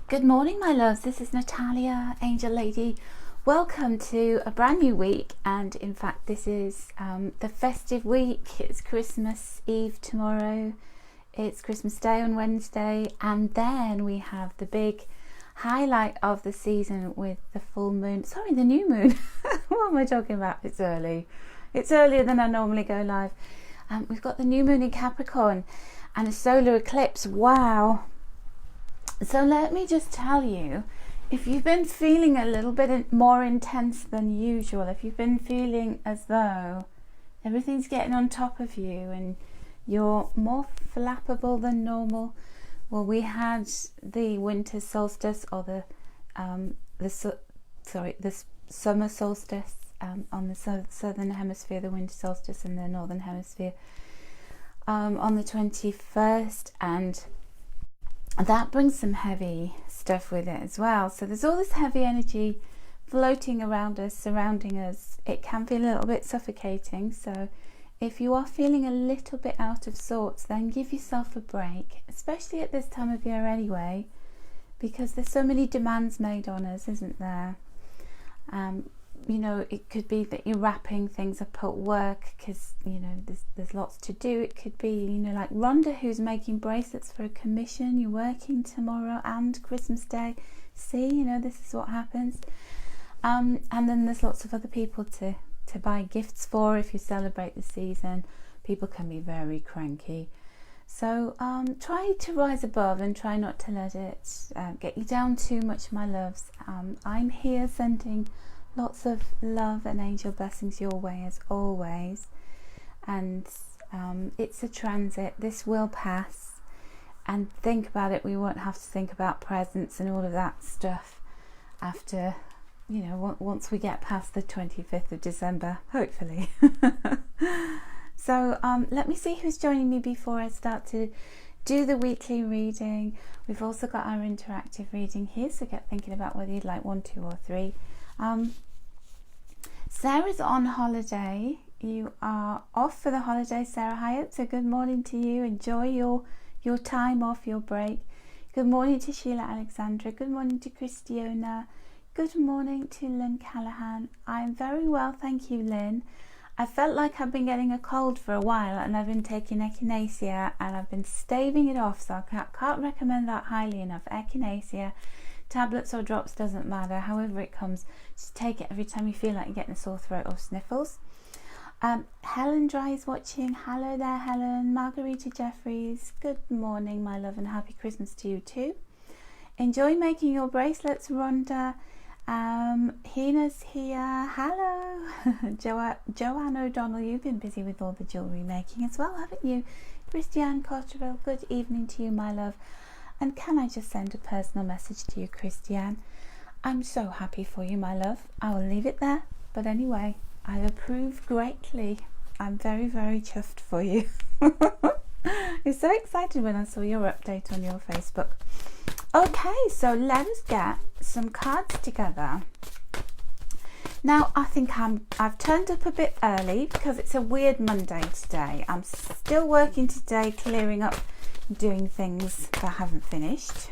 Good morning, my loves. This is Natalia, Angel Lady. Welcome to a brand new week, and in fact this is the festive week. It's Christmas Eve tomorrow, it's Christmas Day on Wednesday, and then we have the big highlight of the season with the full moon, the new moon. What am I talking about? It's early. It's earlier than I normally go live. We've got the new moon in Capricorn and a solar eclipse. Wow. So let me just tell you, if you've been feeling a little bit more intense than usual, if you've been feeling as though everything's getting on top of you and you're more flappable than normal, well, we had the winter solstice, or the summer solstice on the southern hemisphere, the winter solstice in the northern hemisphere on the 21st, and that brings some heavy stuff with it as well. So there's all this heavy energy floating around us, surrounding us. It can feel a little bit suffocating. So if you are feeling a little bit out of sorts, then give yourself a break, especially at this time of year anyway, because there's so many demands made on us, isn't there? You know, it could be that you're wrapping things up at work because, you know, there's lots to do. It could be, you know, like Rhonda, who's making bracelets for a commission. You're working tomorrow and Christmas Day. See, you know, this is what happens. And then there's lots of other people to buy gifts for if you celebrate the season. People can be very cranky. So try to rise above and try not to let it get you down too much, my loves. I'm here sending lots of love and angel blessings your way as always, and it's a transit. This will pass, and think about it, we won't have to think about presents and all of that stuff after, you know, once we get past the 25th of December, hopefully. So let me see who's joining me before I start to do the weekly reading. We've also got our interactive reading here, so get thinking about whether you'd like 1, 2 or 3. Sarah's on holiday. You are off for the holiday, Sarah Hyatt, so good morning to you. Enjoy your time off, your break. Good morning to Sheila Alexandra. Good morning to Christiana. Good morning to Lynn Callahan. I'm very well, thank you, Lynn. I felt like I've been getting a cold for a while, and I've been taking echinacea and I've been staving it off, so I can't recommend that highly enough. Echinacea, tablets or drops, doesn't matter, however it comes, just take it every time you feel like you're getting a sore throat or sniffles. Helen Dry is watching. Hello there, Helen. Margarita Jeffries, good morning, my love, and happy Christmas to you too. Enjoy making your bracelets, Rhonda. Hina's here. Hello. Joanne O'Donnell, you've been busy with all the jewellery making as well, haven't you? Christiane Cotterell, good evening to you, my love. And can I just send a personal message to you, Christiane? I'm so happy for you, my love. I will leave it there. But anyway, I approve greatly. I'm very, very chuffed for you. I was so excited when I saw your update on your Facebook. Okay, so let us get some cards together. Now, I think I've turned up a bit early because it's a weird Monday today. I'm still working today, clearing up, doing things that I haven't finished,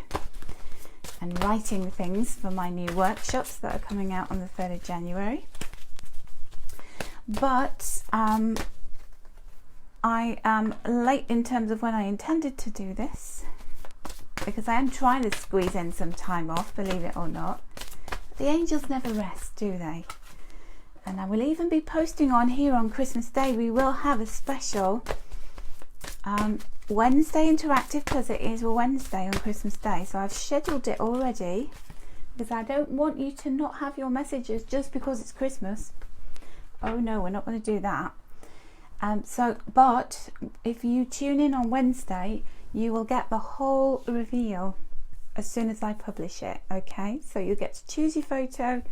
and writing things for my new workshops that are coming out on the 3rd of January. But I am late in terms of when I intended to do this, because I am trying to squeeze in some time off, believe it or not. The angels never rest, do they? And I will even be posting on here on Christmas Day. We will have a special Wednesday interactive, because it is a Wednesday on Christmas Day. So I've scheduled it already, because I don't want you to not have your messages just because it's Christmas. Oh no, we're not going to do that. But if you tune in on Wednesday, you will get the whole reveal as soon as I publish it. Okay, so you'll get to choose your photo,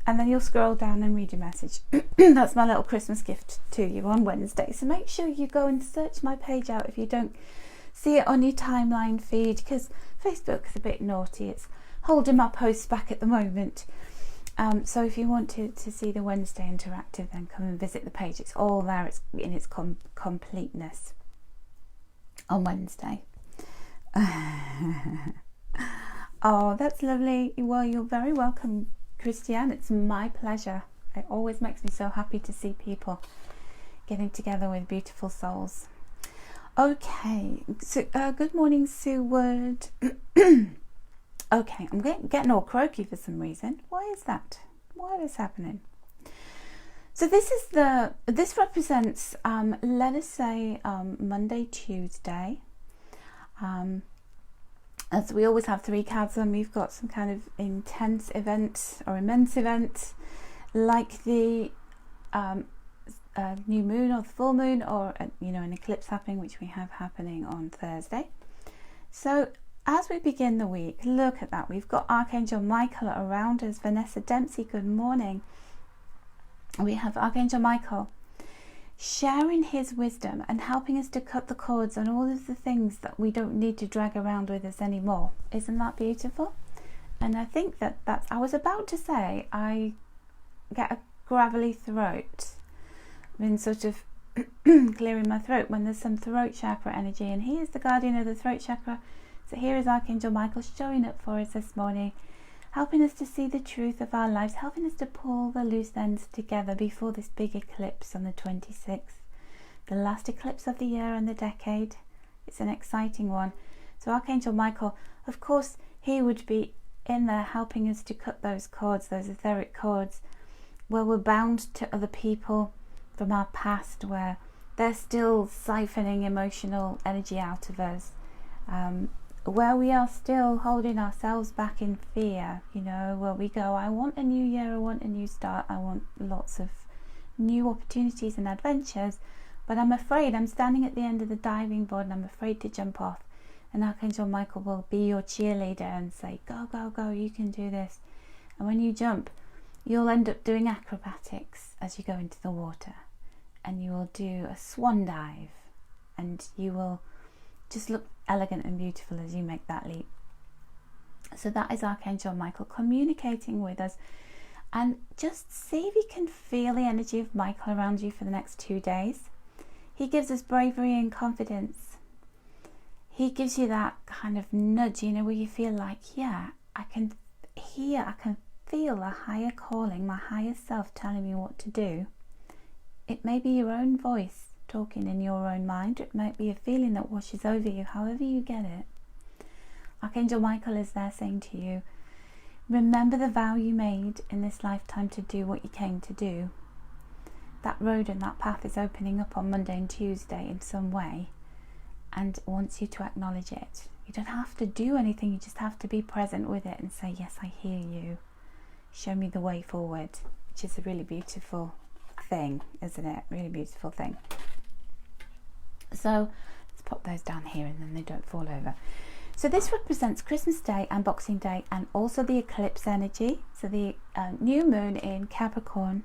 and then you'll scroll down and read your message. That's my little Christmas gift to you on Wednesday. So make sure you go and search my page out if you don't see it on your timeline feed, because Facebook is a bit naughty. It's holding my posts back at the moment. So if you want to see the Wednesday interactive, then come and visit the page. It's all there. It's in its completeness on Wednesday. Oh, that's lovely. Well, you're very welcome, Christiane. It's my pleasure. It always makes me so happy to see people getting together with beautiful souls. Okay, so good morning, Sue Wood. Okay, I'm getting all croaky for some reason. Why is that? Why is this happening? So this represents, let us say, Monday, Tuesday. As we always have 3 cards when we've got some kind of intense event or immense event, like the new moon or the full moon, or an eclipse happening, which we have happening on Thursday. So as we begin the week, look at that. We've got Archangel Michael around us. Vanessa Dempsey, good morning. We have Archangel Michael sharing his wisdom and helping us to cut the cords on all of the things that we don't need to drag around with us anymore. Isn't that beautiful? And I think I was about to say I get a gravelly throat. I've been sort of clearing my throat when there's some throat chakra energy, and he is the guardian of the throat chakra. So here is Archangel Michael showing up for us this morning, helping us to see the truth of our lives, helping us to pull the loose ends together before this big eclipse on the 26th, the last eclipse of the year and the decade. It's an exciting one. So Archangel Michael, of course, he would be in there helping us to cut those cords, those etheric cords, where we're bound to other people from our past, where they're still siphoning emotional energy out of us, where we are still holding ourselves back in fear, where we go, I want a new year, I want a new start, I want lots of new opportunities and adventures, but I'm afraid, I'm standing at the end of the diving board and I'm afraid to jump off. And Archangel Michael will be your cheerleader and say, go, go, go, you can do this. And when you jump, you'll end up doing acrobatics as you go into the water, and you will do a swan dive, and you will just look elegant and beautiful as you make that leap. So that is Archangel Michael communicating with us. And just see if you can feel the energy of Michael around you for the next 2 days. He gives us bravery and confidence. He gives you that kind of nudge, where you feel like, yeah, I can feel a higher calling, my higher self telling me what to do. It may be your own voice talking in your own mind. It might be a feeling that washes over you, however you get it. Archangel Michael is there saying to you, remember the vow you made in this lifetime to do what you came to do. That road and that path is opening up on Monday and Tuesday in some way, and wants you to acknowledge it. You don't have to do anything, you just have to be present with it and say, yes, I hear you. Show me the way forward, which is a really beautiful thing, isn't it? Really beautiful thing. So let's pop those down here and then they don't fall over. So this represents Christmas Day and Boxing Day, and also the eclipse energy. So the new moon in Capricorn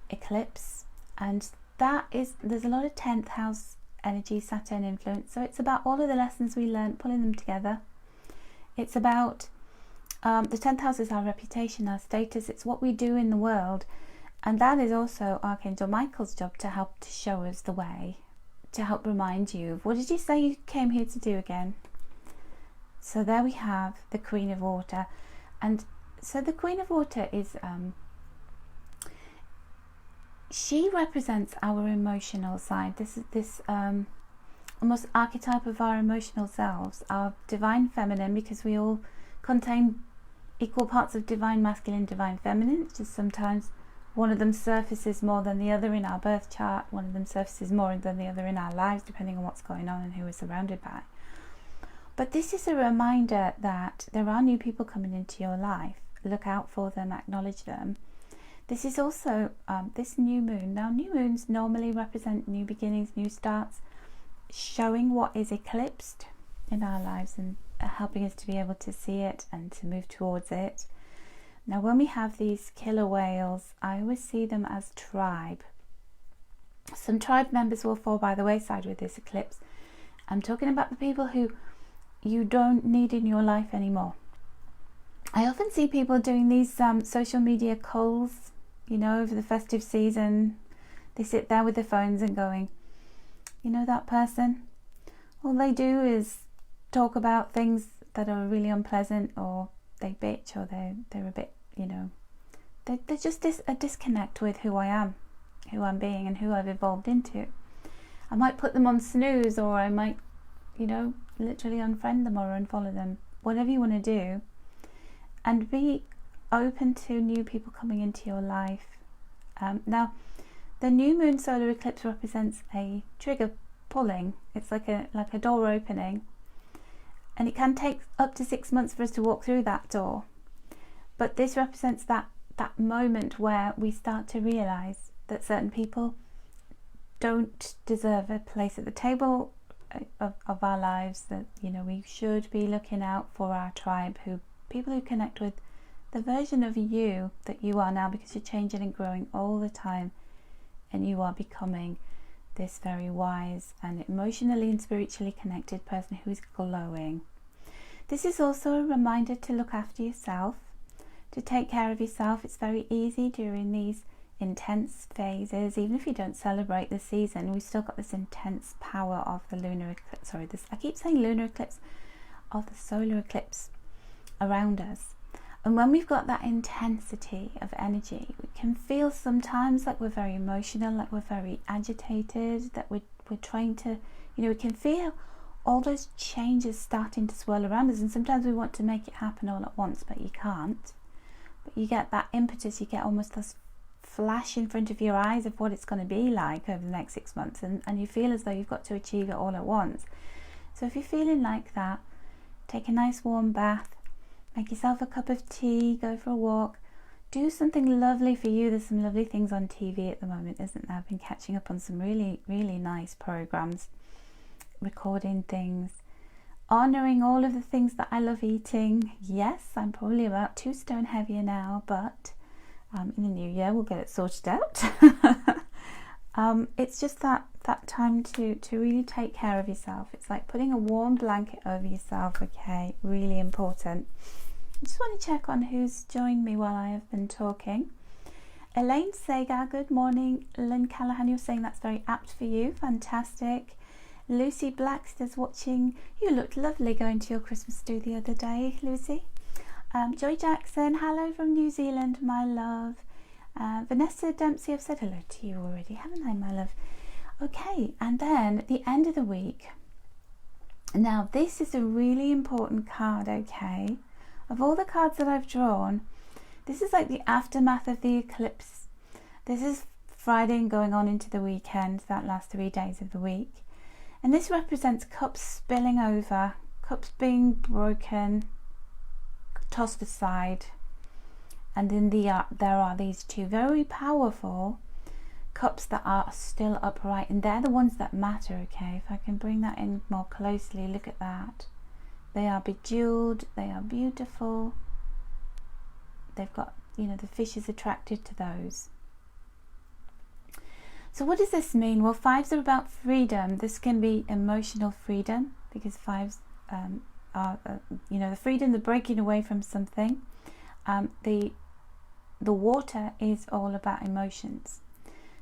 eclipse, and there's a lot of 10th house energy, Saturn influence. So it's about all of the lessons we learned, pulling them together. It's about the 10th house is our reputation, our status. It's what we do in the world, and that is also Archangel Michael's job, to help to show us the way, to help remind you of, what did you say you came here to do again? So there we have the Queen of Water. And so the Queen of Water is she represents our emotional side. This is this almost archetype of our emotional selves, our divine feminine, because we all contain equal parts of divine masculine, divine feminine. It's just sometimes one of them surfaces more than the other in our birth chart. One of them surfaces more than the other in our lives, depending on what's going on and who we're surrounded by. But this is a reminder that there are new people coming into your life. Look out for them, acknowledge them. This is also this new moon. Now, new moons normally represent new beginnings, new starts, showing what is eclipsed in our lives and helping us to be able to see it and to move towards it. Now, when we have these killer whales, I always see them as tribe. Some tribe members will fall by the wayside with this eclipse. I'm talking about the people who you don't need in your life anymore. I often see people doing these social media calls, over the festive season. They sit there with their phones and going, that person? All they do is talk about things that are really unpleasant, or they bitch, or they're a bit, you know, they're just a disconnect with who I am, who I'm being, and who I've evolved into. I might put them on snooze, or I might, you know, literally unfriend them or unfollow them, whatever you want to do, and be open to new people coming into your life. Now, the new moon solar eclipse represents a trigger pulling. It's like a door opening, and it can take up to 6 months for us to walk through that door. But this represents that moment where we start to realize that certain people don't deserve a place at the table of our lives, that, you know, we should be looking out for our tribe, people who connect with the version of you that you are now, because you're changing and growing all the time, and you are becoming this very wise and emotionally and spiritually connected person who's glowing. This is also a reminder to look after yourself, to take care of yourself. It's very easy during these intense phases, even if you don't celebrate the season, we've still got this intense power of the lunar eclipse, I keep saying lunar eclipse, of the solar eclipse around us. And when we've got that intensity of energy, we can feel sometimes like we're very emotional, like we're very agitated, that we're trying to, you know, we can feel all those changes starting to swirl around us, and sometimes we want to make it happen all at once, but you can't. But you get that impetus, you get almost this flash in front of your eyes of what it's going to be like over the next 6 months, and you feel as though you've got to achieve it all at once. So if you're feeling like that, take a nice warm bath, make yourself a cup of tea, go for a walk, do something lovely for you. There's some lovely things on TV at the moment, isn't there? I've been catching up on some really, really nice programs, recording things, honouring all of the things that I love eating. Yes, I'm probably about 2 stone heavier now, but in the new year we'll get it sorted out. It's just that time to really take care of yourself. It's like putting a warm blanket over yourself, okay? Really important. I just want to check on who's joined me while I have been talking. Elaine Sagar, good morning. Lynn Callahan, you're saying that's very apt for you. Fantastic. Lucy Blackster's watching. You looked lovely going to your Christmas do the other day, Lucy. Joy Jackson, hello from New Zealand, my love. Vanessa Dempsey, I've said hello to you already, haven't I, my love? Okay, and then at the end of the week. Now, this is a really important card, okay? Of all the cards that I've drawn, this is like the aftermath of the eclipse. This is Friday and going on into the weekend, that last 3 days of the week. And this represents cups spilling over, cups being broken, tossed aside. And then there are these 2 very powerful cups that are still upright, and they're the ones that matter, okay? If I can bring that in more closely, look at that. They are bejeweled, they are beautiful. They've got, you know, the fish is attracted to those. So what does this mean? Well, 5s are about freedom. This can be emotional freedom, because 5s are, you know, the freedom, the breaking away from something. The water is all about emotions.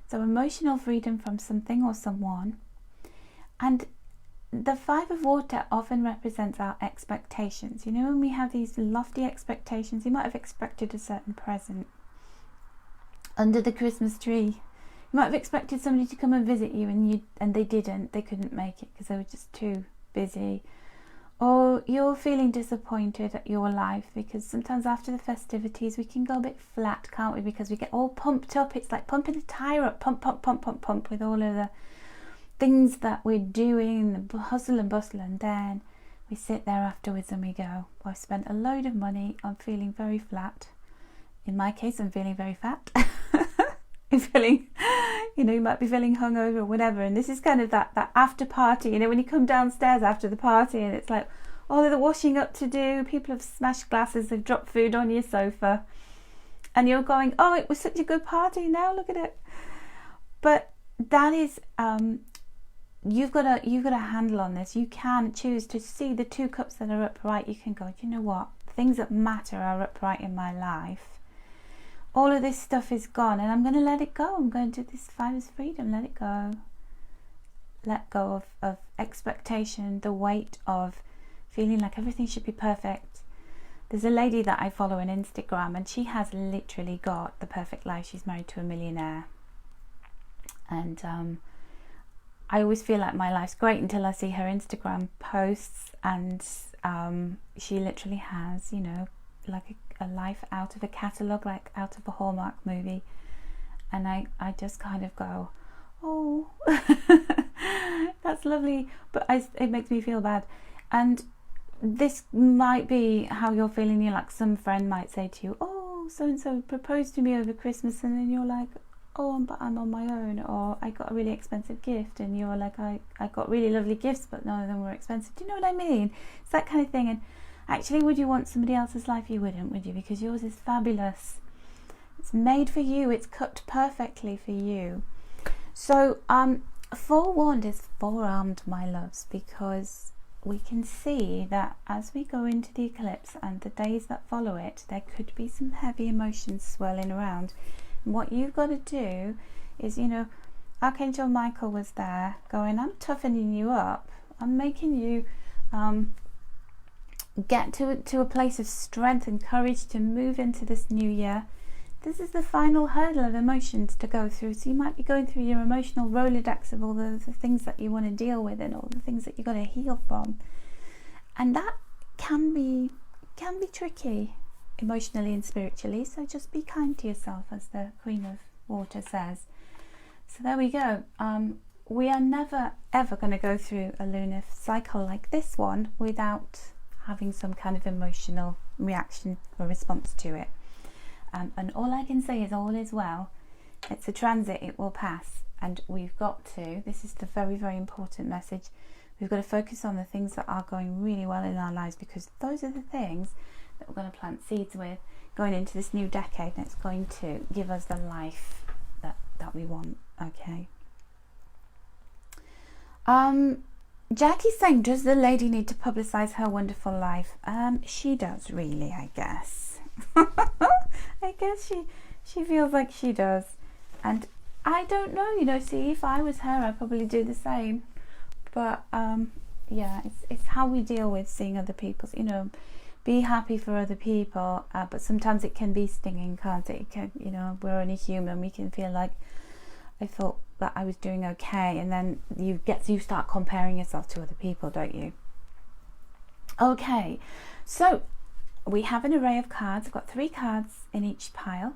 So emotional freedom from something or someone. And the 5 of water often represents our expectations. You know, when we have these lofty expectations, you might have expected a certain present under the Christmas tree. You might have expected somebody to come and visit you, and they didn't. They couldn't make it because they were just too busy. Or you're feeling disappointed at your life, because sometimes after the festivities we can go a bit flat, can't we? Because we get all pumped up. It's like pumping a tyre up, pump, pump, pump, pump, pump, with all of the things that we're doing, the hustle and bustle, and then we sit there afterwards and we go, well, I've spent a load of money, I'm feeling very flat. In my case, I'm feeling very fat. I'm feeling, you know, you might be feeling hungover or whatever, and this is kind of that after party, you know, when you come downstairs after the party and it's like all of the washing up to do, people have smashed glasses, they've dropped food on your sofa, and you're going, oh, it was such a good party, now look at it. But that is, you've got a handle on this. You can choose to see the 2 cups that are upright. You can go, you know what, things that matter are upright in my life. All of this stuff is gone, and I'm going to let it go. I'm going to this 5 is freedom. Let it go. Let go of expectation, the weight of feeling like everything should be perfect. There's a lady that I follow on Instagram, and she has literally got the perfect life. She's married to a millionaire, and I always feel like my life's great until I see her Instagram posts, and she literally has, you know, like a life out of a catalogue, like out of a Hallmark movie. And I just kind of go, oh, that's lovely, but it makes me feel bad. And this might be how you're feeling. You're like, some friend might say to you, oh, so-and-so proposed to me over Christmas, and then you're like, oh, but I'm on my own, or I got a really expensive gift, and you're like, I got really lovely gifts, but none of them were expensive. Do you know what I mean? It's that kind of thing. And actually, would you want somebody else's life? You wouldn't, would you? Because yours is fabulous. It's made for you. It's cut perfectly for you. So forewarned is forearmed, my loves, because we can see that as we go into the eclipse and the days that follow it, there could be some heavy emotions swirling around. And what you've got to do is, you know, Archangel Michael was there going, I'm toughening you up. I'm making you get to a place of strength and courage to move into this new year. This is the final hurdle of emotions to go through. So you might be going through your emotional Rolodex of all the things that you want to deal with and all the things that you've got to heal from. And that can be tricky emotionally and spiritually. So just be kind to yourself, as the Queen of Water says. So there we go. We are never ever going to go through a lunar cycle like this one without having some kind of emotional reaction or response to it. And all I can say is all is well. It's a transit, it will pass, and we've got to, this is the very, very important message, we've got to focus on the things that are going really well in our lives, because those are the things that we're going to plant seeds with going into this new decade, and it's going to give us the life that we want. Okay. Jackie's saying, does the lady need to publicize her wonderful life? She does, really, I guess. I guess she feels like she does, and I don't know, you know, see, if I was her I'd probably do the same, but yeah, it's how we deal with seeing other people's, you know, be happy for other people, but sometimes it can be stinging, can't it? It can, you know, we're only human, we can feel like, I thought that I was doing okay, and then you start comparing yourself to other people, don't you? Okay, so we have an array of cards. I've got 3 cards in each pile,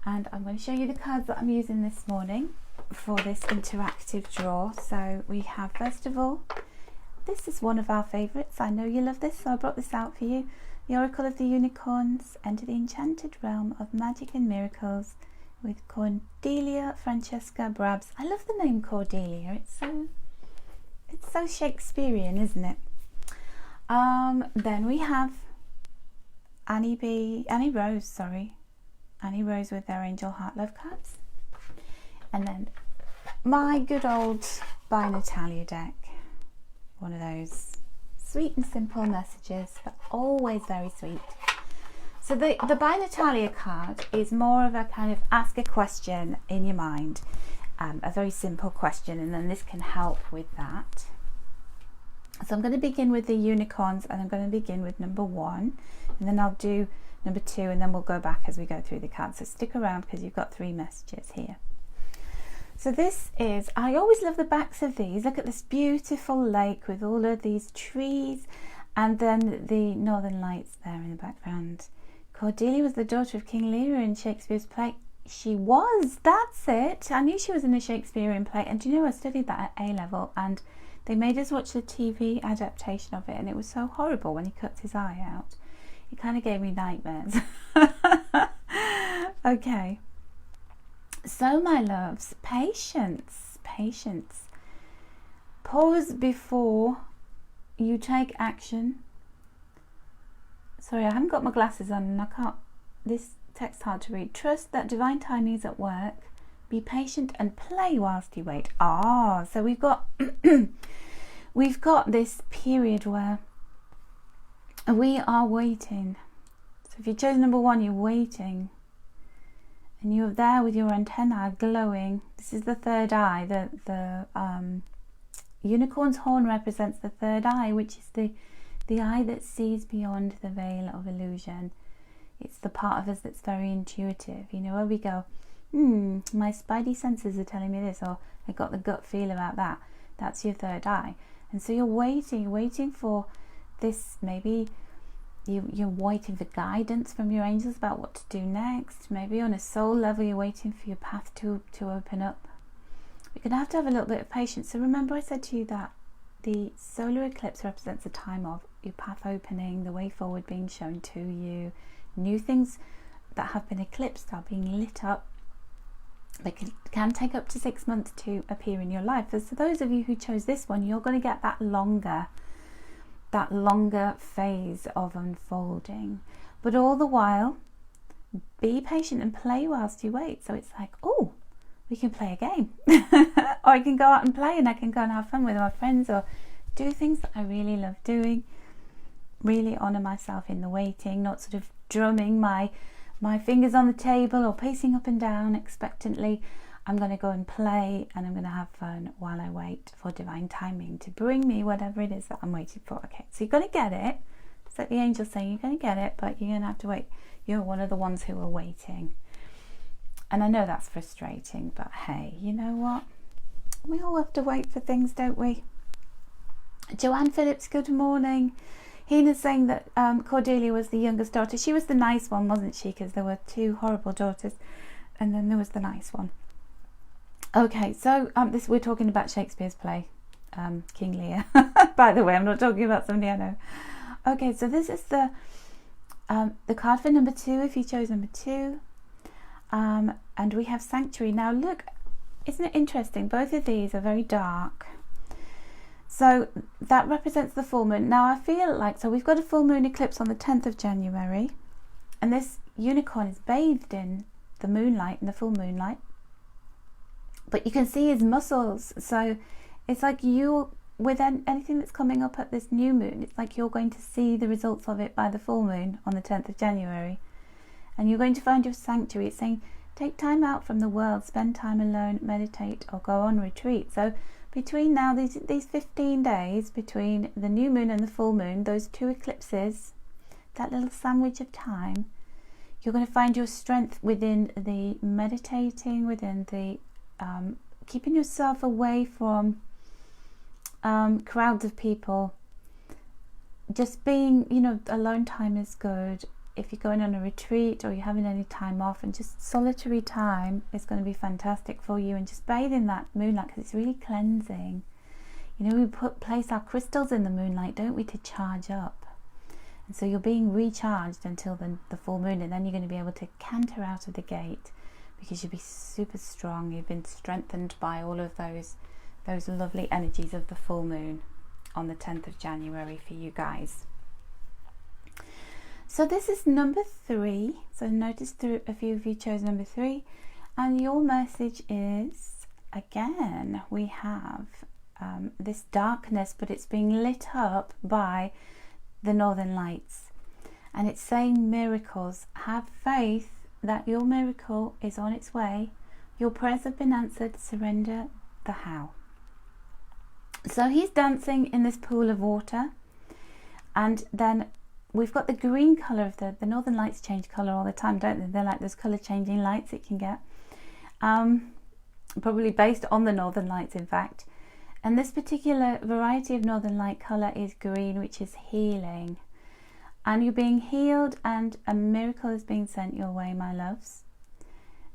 and I'm going to show you the cards that I'm using this morning for this interactive draw. So we have, first of all, this is one of our favourites. I know you love this, so I brought this out for you. The Oracle of the Unicorns. Enter the enchanted realm of magic and miracles with Cordelia Francesca Brabs. I love the name Cordelia. It's so Shakespearean, isn't it? Then we have Annie Rose with their Angel Heart Love cards, and then my good old By Natalia deck, one of those sweet and simple messages, but always very sweet. So the By Natalia card is more of a kind of ask a question in your mind, a very simple question, and then this can help with that. So I'm going to begin with the unicorns, and I'm going to begin with number 1, and then I'll do number 2, and then we'll go back as we go through the cards. So stick around, because you've got 3 messages here. So this is, I always love the backs of these. Look at this beautiful lake with all of these trees, and then the northern lights there in the background. Cordelia was the daughter of King Lear in Shakespeare's play. She was, that's it. I knew she was in a Shakespearean play, and do you know, I studied that at A-level, and they made us watch the TV adaptation of it, and it was so horrible when he cuts his eye out. It kind of gave me nightmares. Okay. So, my loves, patience. Pause before you take action. Sorry, I haven't got my glasses on, and I can't, this text's hard to read. Trust that divine timing is at work. Be patient and play whilst you wait. So we've got we've got this period where we are waiting. So if you chose number 1, you're waiting, and you're there with your antennae glowing. This is the third eye. The unicorn's horn represents the third eye, which is the the eye that sees beyond the veil of illusion. It's the part of us that's very intuitive, you know, where we go, my spidey senses are telling me this, or I got the gut feel about that. That's your third eye. And so you're waiting for this. Maybe you're waiting for guidance from your angels about what to do next. Maybe on a soul level you're waiting for your path to open up. You're going to have a little bit of patience. So remember I said to you that the solar eclipse represents a time of your path opening, the way forward being shown to you. New things that have been eclipsed are being lit up. They can take up to 6 months to appear in your life. So those of you who chose this one, you're going to get that longer phase of unfolding. But all the while, be patient and play whilst you wait. So it's like, oh, we can play a game. Or I can go out and play, and I can go and have fun with my friends, or do things that I really love doing. Really honour myself in the waiting, not sort of drumming my fingers on the table or pacing up and down expectantly. I'm going to go and play, and I'm going to have fun while I wait for divine timing to bring me whatever it is that I'm waiting for. Okay, so you're going to get it. It's like the angel's saying, you're going to get it, but you're going to have to wait. You're one of the ones who are waiting. And I know that's frustrating, but hey, you know what? We all have to wait for things, don't we? Joanne Phillips, good morning. Hina's saying that Cordelia was the youngest daughter. She was the nice one, wasn't she? Because there were 2 horrible daughters, and then there was the nice one. Okay, so we're talking about Shakespeare's play, King Lear. By the way, I'm not talking about somebody I know. Okay, so this is the card for number 2, if you chose number 2. And we have Sanctuary. Now look, isn't it interesting? Both of these are very dark. So that represents the full moon. Now I feel like, so we've got a full moon eclipse on the 10th of January, and this unicorn is bathed in the moonlight, in the full moonlight. But you can see his muscles. So it's like you, with anything that's coming up at this new moon, it's like you're going to see the results of it by the full moon on the 10th of January. And you're going to find your sanctuary. It's saying, take time out from the world, spend time alone, meditate, or go on retreat. So between now, these 15 days between the new moon and the full moon, those 2 eclipses, that little sandwich of time, you're going to find your strength within the meditating, within the keeping yourself away from crowds of people. Just being, you know, alone time is good. If you're going on a retreat or you're having any time off, and just solitary time is going to be fantastic for you, and just bathe in that moonlight because it's really cleansing. You know, we place our crystals in the moonlight, don't we, to charge up. And so you're being recharged until the full moon, and then you're going to be able to canter out of the gate because you'll be super strong. You've been strengthened by all of those lovely energies of the full moon on the 10th of January for you guys. So this is number 3. So notice a few of you chose number 3, and your message is, again, we have this darkness, but it's being lit up by the northern lights, and it's saying miracles. Have faith that your miracle is on its way. Your prayers have been answered. Surrender the how. So he's dancing in this pool of water, and then we've got the green colour of the northern lights. Change colour all the time, don't they? They're like those colour changing lights it can get, probably based on the northern lights, in fact. And this particular variety of northern light colour is green, which is healing, and you're being healed, and a miracle is being sent your way, my loves.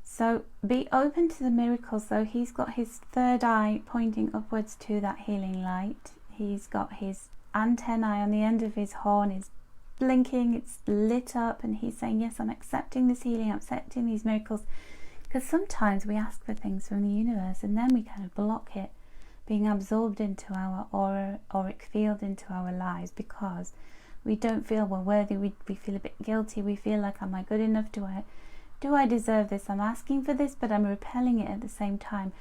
So be open to the miracles. So he's got his third eye pointing upwards to that healing light. He's got his antennae on the end of his horn is blinking, it's lit up, and he's saying, yes, I'm accepting this healing, I'm accepting these miracles. Because sometimes we ask for things from the universe, and then we kind of block it being absorbed into our auric field, into our lives, because we don't feel we're worthy. We feel a bit guilty. We feel like, am I good enough? Do I deserve this? I'm asking for this, but I'm repelling it at the same time.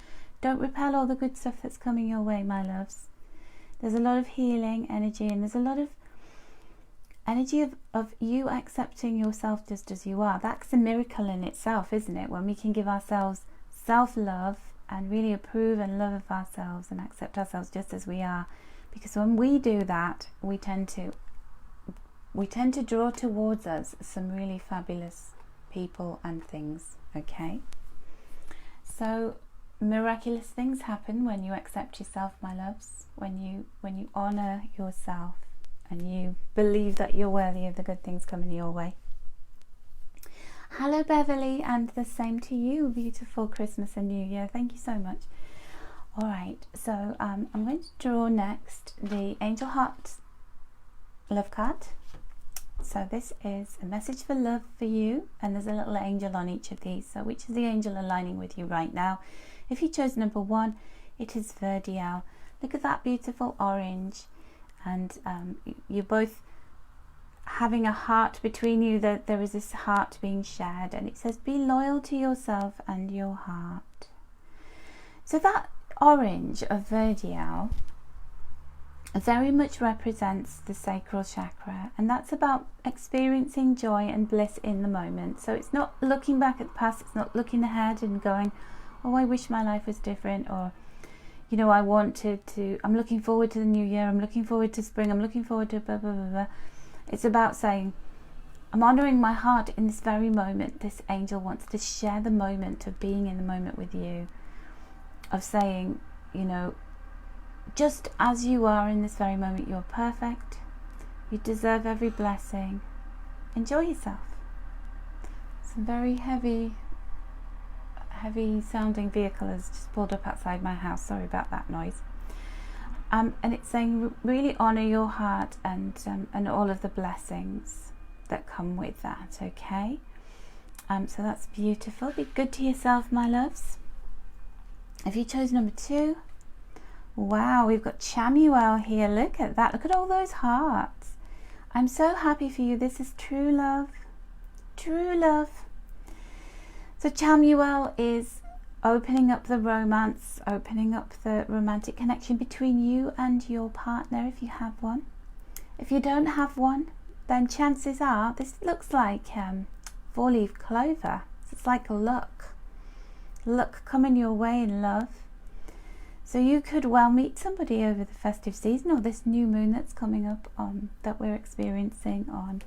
Don't repel all the good stuff that's coming your way, my loves. There's a lot of healing energy, and there's a lot of energy of you accepting yourself just as you are. That's a miracle in itself, isn't it? When we can give ourselves self-love and really approve and love of ourselves and accept ourselves just as we are. Because when we do that, we tend to we tend to draw towards us some really fabulous people and things, okay? So miraculous things happen when you accept yourself, my loves, when you honor yourself and you believe that you're worthy of the good things coming your way. Hello Beverly, and the same to you. Beautiful Christmas and New Year. Thank you so much. All right, so I'm going to draw next the Angel Heart love card. So this is a message for love for you, and there's a little angel on each of these. So which is the angel aligning with you right now? If you chose number 1, it is Verdial. Look at that beautiful orange, and you're both having a heart between you, that there is this heart being shared, and it says be loyal to yourself and your heart. So that orange of Verdial very much represents the sacral chakra, and that's about experiencing joy and bliss in the moment. So it's not looking back at the past, it's not looking ahead and going, oh, I wish my life was different, or you know, I'm looking forward to the new year, I'm looking forward to spring, I'm looking forward to blah blah blah blah. It's about saying, I'm honouring my heart in this very moment. This angel wants to share the moment of being in the moment with you, of saying, you know, just as you are in this very moment, you're perfect. You deserve every blessing. Enjoy yourself. Some very heavy sounding vehicle has just pulled up outside my house. Sorry about that noise. And it's saying really honour your heart and all of the blessings that come with that, okay? So that's beautiful. Be good to yourself, my loves. If you chose number 2, wow, we've got Chamuel here. Look at that. Look at all those hearts. I'm so happy for you. This is true love. True love. So Chamuel is opening up the romance, opening up the romantic connection between you and your partner, if you have one. If you don't have one, then chances are this looks like 4-leaf clover. It's like a luck coming your way in love. So you could well meet somebody over the festive season, or this new moon that's coming up that we're experiencing on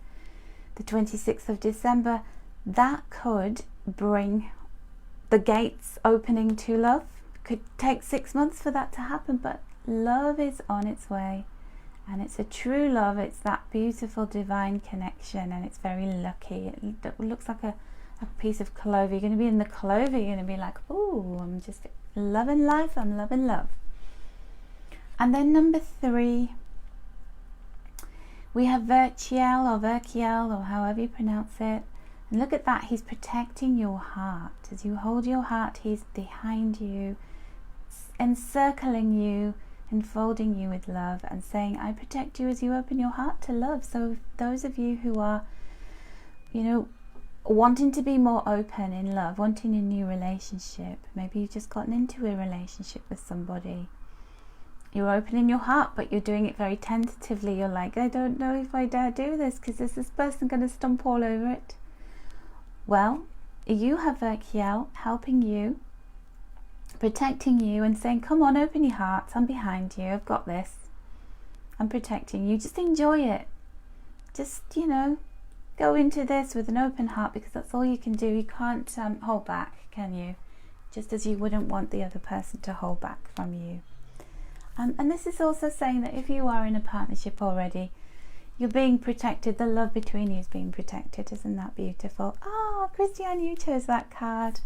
the 26th of December. That could bring the gates opening to love. Could take 6 months for that to happen, but love is on its way, and it's a true love. It's that beautiful divine connection, and it's very lucky. It looks like a piece of clover. You're going to be in the clover. You're going to be like, oh, I'm just loving life. I'm loving love. And then number 3, we have Vertiel or however you pronounce it. And look at that, he's protecting your heart. As you hold your heart, he's behind you, encircling you, enfolding you with love, and saying, I protect you as you open your heart to love. So those of you who are, you know, wanting to be more open in love, wanting a new relationship, maybe you've just gotten into a relationship with somebody, you're opening your heart, but you're doing it very tentatively. You're like, I don't know if I dare do this, because is this person going to stomp all over it? Well, you have Verkiel helping you, protecting you, and saying, come on, open your hearts, I'm behind you, I've got this, I'm protecting you, just enjoy it. Just, you know, go into this with an open heart, because that's all you can do. You can't hold back, can you? Just as you wouldn't want the other person to hold back from you. And this is also saying that if you are in a partnership already, you're being protected. The love between you is being protected. Isn't that beautiful? Oh, Christiane, you chose that card.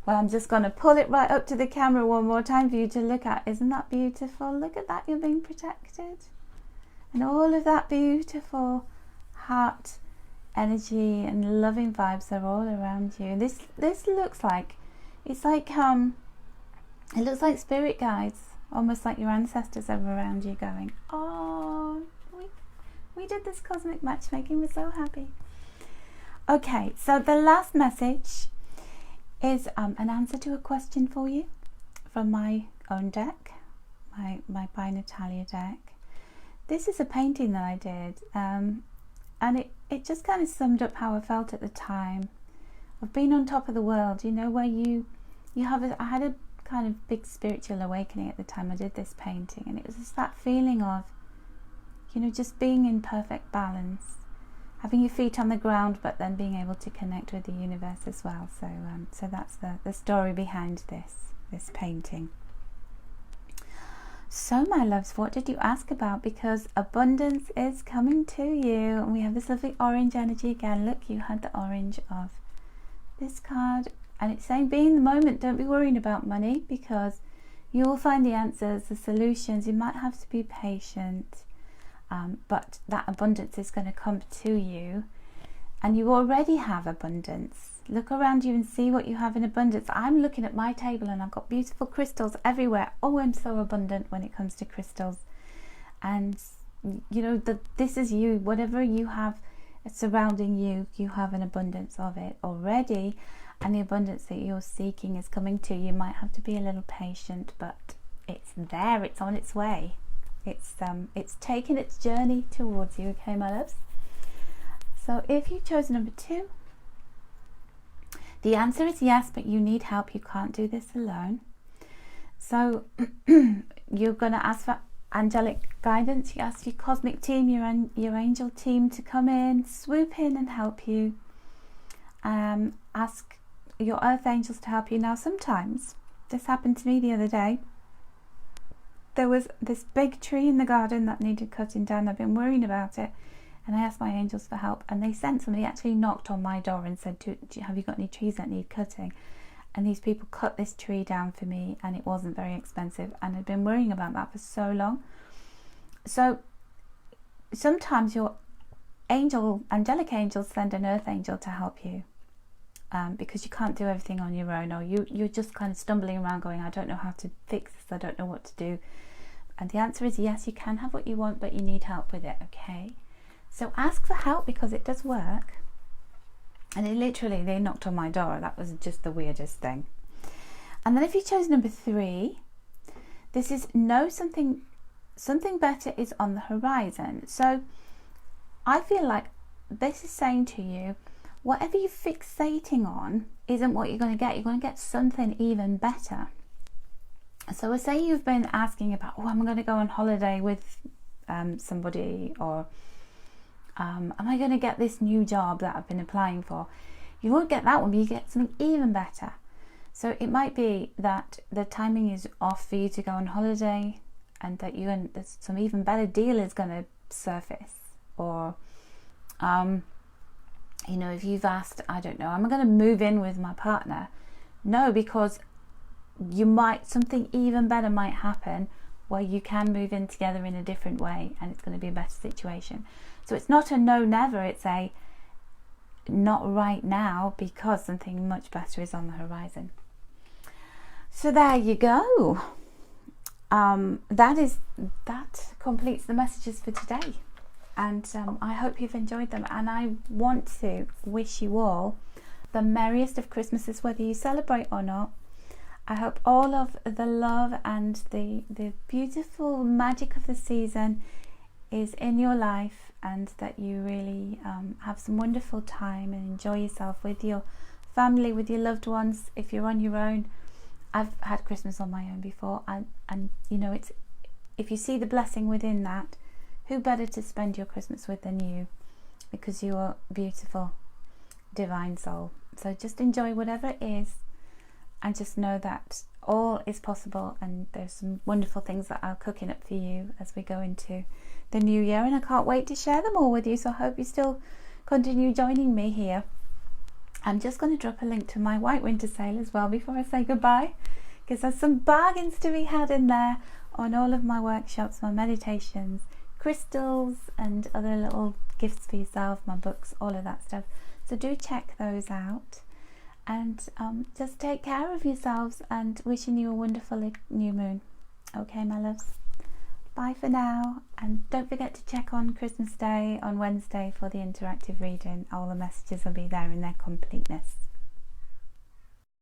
Well, I'm just going to pull it right up to the camera one more time for you to look at. Isn't that beautiful? Look at that. You're being protected. And all of that beautiful heart energy and loving vibes are all around you. This looks like, it's like, it looks like spirit guides. Almost like your ancestors are around you going, oh, we did this cosmic matchmaking, we're so happy. Okay, so the last message is an answer to a question for you from my own deck, my By Natalia deck. This is a painting that I did, and it just kind of summed up how I felt at the time of being on top of the world, you know, where I had a kind of big spiritual awakening at the time I did this painting, and it was just that feeling of you know, just being in perfect balance, having your feet on the ground, but then being able to connect with the universe as well. So that's the story behind this painting. So my loves, what did you ask about? Because abundance is coming to you, and we have this lovely orange energy again. Look, you had the orange of this card, and it's saying be in the moment. Don't be worrying about money, because you will find the answers, the solutions. You might have to be patient, but that abundance is going to come to you, and you already have abundance. Look around you and see what you have in abundance. I'm looking at my table and I've got beautiful crystals everywhere. Oh, I'm so abundant when it comes to crystals. And you know that this is you. Whatever you have surrounding you, you have an abundance of it already, and the abundance that you're seeking is coming to you. You might have to be a little patient, but it's there. It's on its way. It's taking its journey towards you. Okay, my loves. So if you chose number 2, the answer is yes, but you need help. You can't do this alone. So you're going to ask for angelic guidance. You ask your cosmic team, your angel team, to come in, swoop in and help you. Ask your earth angels to help you. Now, sometimes, this happened to me the other day. There was this big tree in the garden that needed cutting down. I've been worrying about it. And I asked my angels for help, and they sent somebody, actually knocked on my door and said, have you got any trees that need cutting? And these people cut this tree down for me, and it wasn't very expensive, and I'd been worrying about that for so long. So sometimes your angelic angels send an earth angel to help you, because you can't do everything on your own, or you're just kind of stumbling around going, I don't know how to fix this, I don't know what to do. And the answer is yes, you can have what you want, but you need help with it. Okay. So ask for help, because it does work. And they knocked on my door. That was just the weirdest thing. And then if you chose number 3, this is know something better is on the horizon. So I feel like this is saying to you, whatever you're fixating on isn't what you're going to get. You're going to get something even better. So say you've been asking about, I'm going to go on holiday with somebody, or am I going to get this new job that I've been applying for? You won't get that one, but you get something even better. So it might be that the timing is off for you to go on holiday, and that some even better deal is going to surface. Or, you know, if you've asked, I don't know, am I going to move in with my partner? No, because something even better might happen, where you can move in together in a different way, and it's going to be a better situation. So it's not a no, never. It's a not right now, because something much better is on the horizon. So there you go. That completes the messages for today. And I hope you've enjoyed them. And I want to wish you all the merriest of Christmases, whether you celebrate or not. I hope all of the love and the beautiful magic of the season is in your life, and that you really have some wonderful time and enjoy yourself with your family, with your loved ones. If you're on your own, I've had Christmas on my own before, and you know, it's, if you see the blessing within that, who better to spend your Christmas with than you, because you are a beautiful divine soul. So just enjoy whatever it is, and just know that all is possible, and there's some wonderful things that are cooking up for you as we go into the new year, and I can't wait to share them all with you. So I hope you still continue joining me here. I'm just going to drop a link to my White Winter sale as well before I say goodbye, because there's some bargains to be had in there on all of my workshops, my meditations, crystals, and other little gifts for yourself, my books, all of that stuff. So do check those out. And just take care of yourselves, and wishing you a wonderful new moon. Okay, my loves. Bye for now. And don't forget to check on Christmas Day on Wednesday for the interactive reading. All the messages will be there in their completeness.